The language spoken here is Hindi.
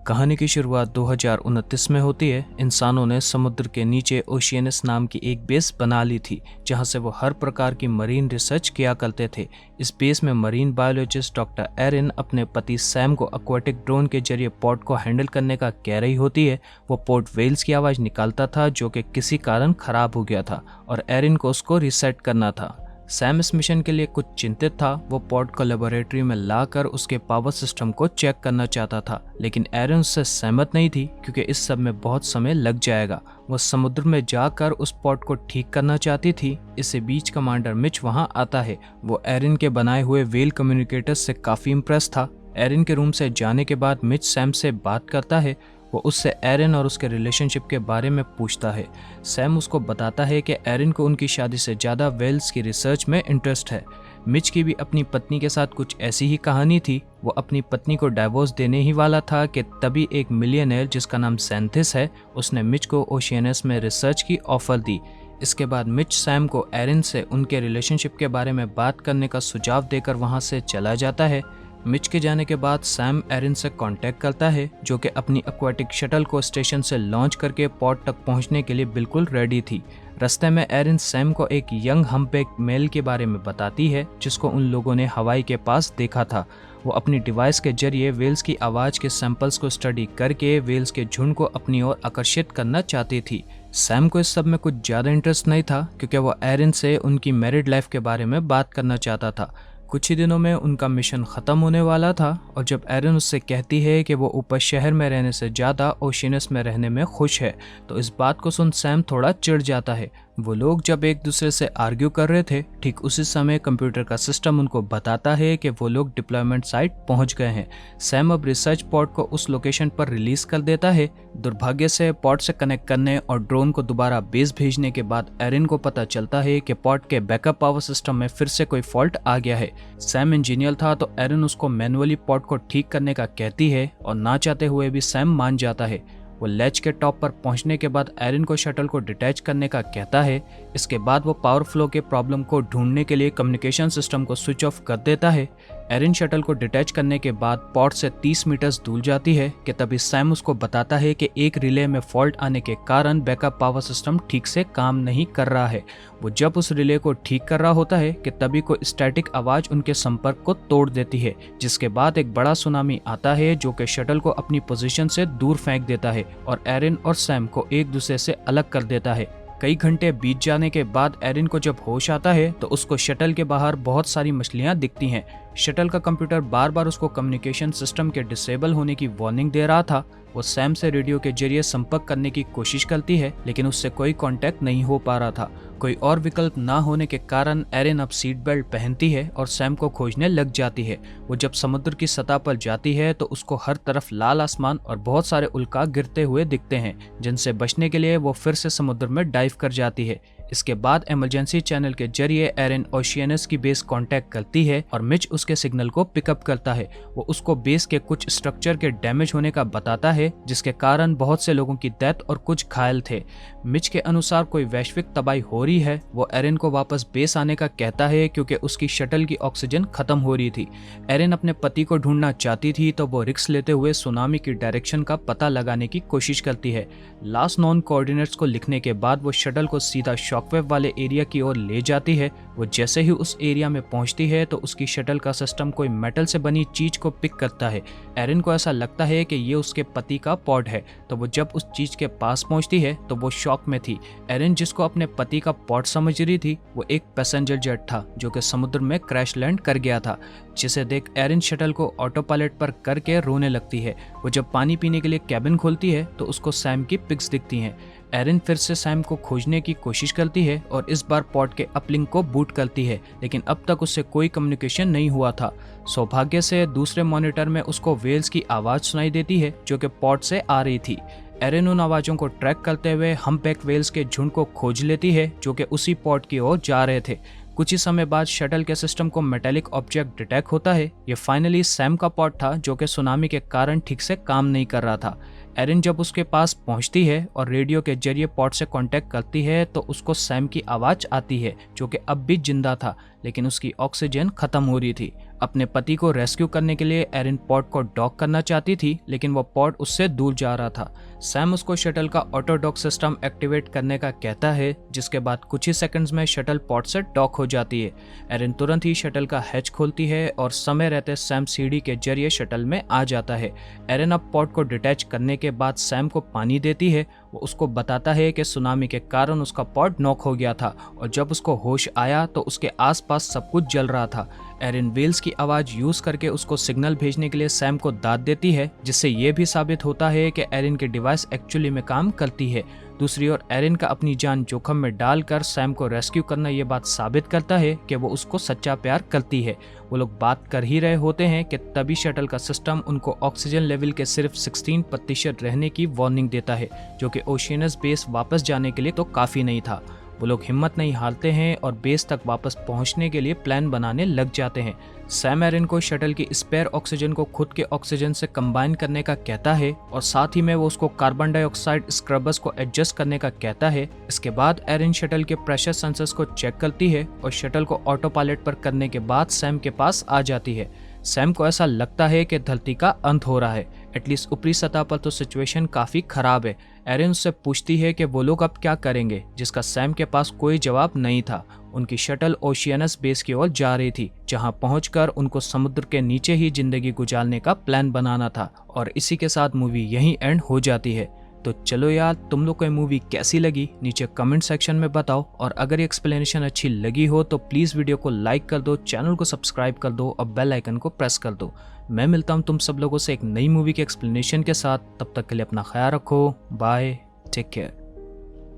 कहानी की शुरुआत 2029 में होती है। इंसानों ने समुद्र के नीचे ओशियनस नाम की एक बेस बना ली थी, जहां से वो हर प्रकार की मरीन रिसर्च किया करते थे। इस बेस में मरीन बायोलॉजिस्ट डॉक्टर एरिन अपने पति सैम को एक्वाटिक ड्रोन के जरिए पोर्ट को हैंडल करने का कह रही होती है। वो पोर्ट वेल्स की आवाज़ निकालता था जो कि किसी कारण खराब हो गया था और एरिन को उसको रीसेट करना था। सैम इस मिशन के लिए कुछ चिंतित था। वो पोर्ट को लेबोरेटरी में लाकर उसके पावर सिस्टम को चेक करना चाहता था, लेकिन एरिन उससे सहमत नहीं थी क्योंकि इस सब में बहुत समय लग जाएगा। वो समुद्र में जाकर उस पोर्ट को ठीक करना चाहती थी। इससे बीच कमांडर मिच वहां आता है। वो एरिन के बनाए हुए वेल कम्युनिकेटर से काफ़ी इम्प्रेस था। एरिन के रूम से जाने के बाद मिच सैम से बात करता है। वो उससे एरिन और उसके रिलेशनशिप के बारे में पूछता है। सैम उसको बताता है कि एरिन को उनकी शादी से ज़्यादा वेल्स की रिसर्च में इंटरेस्ट है। मिच की भी अपनी पत्नी के साथ कुछ ऐसी ही कहानी थी। वो अपनी पत्नी को डाइवोर्स देने ही वाला था कि तभी एक मिलियनेयर जिसका नाम सैंथिस है, उसने मिच को ओशियनस में रिसर्च की ऑफ़र दी। इसके बाद मिच सैम को एरिन से उनके रिलेशनशिप के बारे में बात करने का सुझाव देकर वहाँ से चला जाता है। मिच के जाने के बाद सैम एरिन से कांटेक्ट करता है, जो कि अपनी एक्वाटिक शटल को स्टेशन से लॉन्च करके पोर्ट तक पहुंचने के लिए बिल्कुल रेडी थी। रास्ते में एरिन सैम को एक यंग हम्पबैक मेल के बारे में बताती है जिसको उन लोगों ने हवाई के पास देखा था। वो अपनी डिवाइस के जरिए वेल्स की आवाज़ के सैंपल्स को स्टडी करके वेल्स के झुंड को अपनी ओर आकर्षित करना चाहती थी। सैम को इस सब में कुछ ज़्यादा इंटरेस्ट नहीं था क्योंकि वो एरिन से उनकी मैरिड लाइफ के बारे में बात करना चाहता था। कुछ ही दिनों में उनका मिशन ख़त्म होने वाला था और जब एरिन उससे कहती है कि वो ऊपर शहर में रहने से ज़्यादा ओशियनस में रहने में खुश है, तो इस बात को सुन सैम थोड़ा चिढ़ जाता है। वो लोग जब एक दूसरे से आर्ग्यू कर रहे थे, ठीक उसी समय कंप्यूटर का सिस्टम उनको बताता है कि वो लोग डिप्लॉयमेंट साइट पहुंच गए हैं। सैम अब रिसर्च पोर्ट को उस लोकेशन पर रिलीज कर देता है। दुर्भाग्य से पोर्ट से कनेक्ट करने और ड्रोन को दोबारा बेस भेजने के बाद एरिन को पता चलता है कि पोर्ट के बैकअप पावर सिस्टम में फिर से कोई फॉल्ट आ गया है। सैम इंजीनियर था तो एरिन उसको मैनुअली पोर्ट को ठीक करने का कहती है और ना चाहते हुए भी सैम मान जाता है। वो लैच के टॉप पर पहुंचने के बाद एरिन को शटल को डिटैच करने का कहता है। इसके बाद वो पावर फ्लो के प्रॉब्लम को ढूंढने के लिए कम्युनिकेशन सिस्टम को स्विच ऑफ कर देता है। एरिन शटल को डिटैच करने के बाद पोर्ट से 30 मीटर्स दूर जाती है कि तभी सैम उसको बताता है कि एक रिले में फॉल्ट आने के कारण बैकअप पावर सिस्टम ठीक से काम नहीं कर रहा है। वो जब उस रिले को ठीक कर रहा होता है कि तभी कोई स्टैटिक आवाज़ उनके संपर्क को तोड़ देती है, जिसके बाद एक बड़ा सुनामी आता है जो कि शटल को अपनी पोजीशन से दूर फेंक देता है और एरिन और सैम को एक दूसरे से अलग कर देता है। कई घंटे बीत जाने के बाद एरिन को जब होश आता है तो उसको शटल के बाहर बहुत सारी मछलियां दिखती हैं। शटल का कंप्यूटर बार बार उसको कम्युनिकेशन सिस्टम के डिसेबल होने की वार्निंग दे रहा था। वो सैम से रेडियो के जरिए संपर्क करने की कोशिश करती है, लेकिन उससे कोई कांटेक्ट नहीं हो पा रहा था। कोई और विकल्प ना होने के कारण एरिन अब सीट बेल्ट पहनती है और सैम को खोजने लग जाती है। वो जब समुद्र की सतह पर जाती है तो उसको हर तरफ लाल आसमान और बहुत सारे उल्का गिरते हुए दिखते हैं, जिनसे बचने के लिए वो फिर से समुद्र में डाइव कर जाती है। इसके बाद इमरजेंसी चैनल के जरिए एरिन ओशियनस की बेस कांटेक्ट करती है और मिच उसके सिग्नल को पिकअप करता है। वो उसको बेस के कुछ स्ट्रक्चर के डैमेज होने का बताता है, जिसके कारण बहुत से लोगों की डेथ और कुछ घायल थे। मिच के अनुसार कोई वैश्विक तबाही हो रही है। वो एरिन को वापस बेस आने का कहता है क्योंकि उसकी शटल की ऑक्सीजन खत्म हो रही थी। एरिन अपने पति को ढूंढना चाहती थी तो वो रिस्क लेते हुए सुनामी की डायरेक्शन का पता लगाने की कोशिश करती है। लास्ट नॉन कोऑर्डिनेट्स को लिखने के बाद वो शटल को सीधा शॉकवेव वाले एरिया की ओर ले जाती है। वो जैसे ही उस एरिया में पहुंचती है तो उसकी शटल का सिस्टम कोई मेटल से बनी चीज को पिक करता है। एरिन को ऐसा लगता है कि ये उसके पति का पॉड है, तो वो जब उस चीज के पास पहुंचती है तो वो शॉक में थी। एरिन जिसको अपने पति का पॉड समझ रही थी, वो एक पैसेंजर जेट था जो कि समुद्र में क्रैश लैंड कर गया था, जिसे देख एरिन शटल को ऑटो पायलट पर करके रोने लगती है। वो जब पानी पीने के लिए कैबिन खोलती है तो उसको सैम की पिक्स दिखती हैं। एरिन फिर से सैम को खोजने की कोशिश करती है और इस बार पॉड के अपलिंक को बूट करती है, लेकिन अब तक उससे कोई कम्युनिकेशन नहीं हुआ था। सौभाग्य से दूसरे मॉनिटर में उसको वेल्स की आवाज़ सुनाई देती है जो कि पॉड से आ रही थी। एरिन उन आवाज़ों को ट्रैक करते हुए हम्पबैक वेल्स के झुंड को खोज लेती है जो कि उसी पॉड की ओर जा रहे थे। कुछ ही समय बाद शटल के सिस्टम को मेटेलिक ऑब्जेक्ट डिटेक्ट होता है। ये फाइनली सैम का पॉड था जो कि सुनामी के कारण ठीक से काम नहीं कर रहा था। एरिन जब उसके पास पहुंचती है और रेडियो के जरिए पॉड से कांटेक्ट करती है तो उसको सैम की आवाज़ आती है, जो कि अब भी जिंदा था, लेकिन उसकी ऑक्सीजन खत्म हो रही थी। अपने पति को रेस्क्यू करने के लिए एरिन पॉड को डॉक करना चाहती थी, लेकिन वो पॉड उससे दूर जा रहा था। सैम उसको शटल का ऑटो डॉक सिस्टम एक्टिवेट करने का कहता है, जिसके बाद कुछ ही सेकंड्स में शटल पॉड से डॉक हो जाती है। एरिन तुरंत ही शटल का हैच खोलती है और समय रहते सैम सीढ़ी के जरिए शटल में आ जाता है। एरिन अब पॉड को डिटैच करने के बाद सैम को पानी देती है। वो उसको बताता है कि सुनामी के कारण उसका पॉड नॉक हो गया था और जब उसको होश आया तो उसके आसपास सब कुछ जल रहा था। एरिन वेल्स की आवाज़ यूज़ करके उसको सिग्नल भेजने के लिए सैम को दाद देती है, जिससे ये भी साबित होता है कि एरिन की डिवाइस एक्चुअली में काम करती है। दूसरी ओर एरिन का अपनी जान जोखम में डालकर सैम को रेस्क्यू करना ये बात साबित करता है कि वो उसको सच्चा प्यार करती है। वो लोग बात कर ही रहे होते हैं कि तभी शटल का सिस्टम उनको ऑक्सीजन लेवल के सिर्फ 16% रहने की वार्निंग देता है, जो कि ओशियनस बेस वापस जाने के लिए तो काफ़ी नहीं था। वो लोग हिम्मत नहीं हारते हैं और बेस तक वापस पहुंचने के लिए प्लान बनाने लग जाते हैं। सैम एरिन को शटल की स्पेयर ऑक्सीजन को खुद के ऑक्सीजन से कंबाइन करने का कहता है और साथ ही में वो उसको कार्बन डाइऑक्साइड स्क्रबर्स को एडजस्ट करने का कहता है। इसके बाद एरिन शटल के प्रेशर सेंसर्स को चेक करती है और शटल को ऑटो पायलट पर करने के बाद सैम के पास आ जाती है। सैम को ऐसा लगता है कि धरती का अंत हो रहा है, एटलीस्ट ऊपरी सतह पर तो सिचुएशन काफ़ी ख़राब है। एरिन उससे पूछती है कि वो लोग अब क्या करेंगे, जिसका सैम के पास कोई जवाब नहीं था। उनकी शटल ओशियनस बेस की ओर जा रही थी, जहां पहुंचकर उनको समुद्र के नीचे ही जिंदगी गुजारने का प्लान बनाना था। और इसी के साथ मूवी यहीं एंड हो जाती है। तो चलो यार, तुम लोग को ये मूवी कैसी लगी नीचे कमेंट सेक्शन में बताओ, और अगर ये एक्सप्लेनेशन अच्छी लगी हो तो प्लीज़ वीडियो को लाइक कर दो, चैनल को सब्सक्राइब कर दो और बेल आइकन को प्रेस कर दो। मैं मिलता हूँ तुम सब लोगों से एक नई मूवी के एक्सप्लेनेशन के साथ। तब तक के लिए अपना ख्याल रखो। Bye, take care.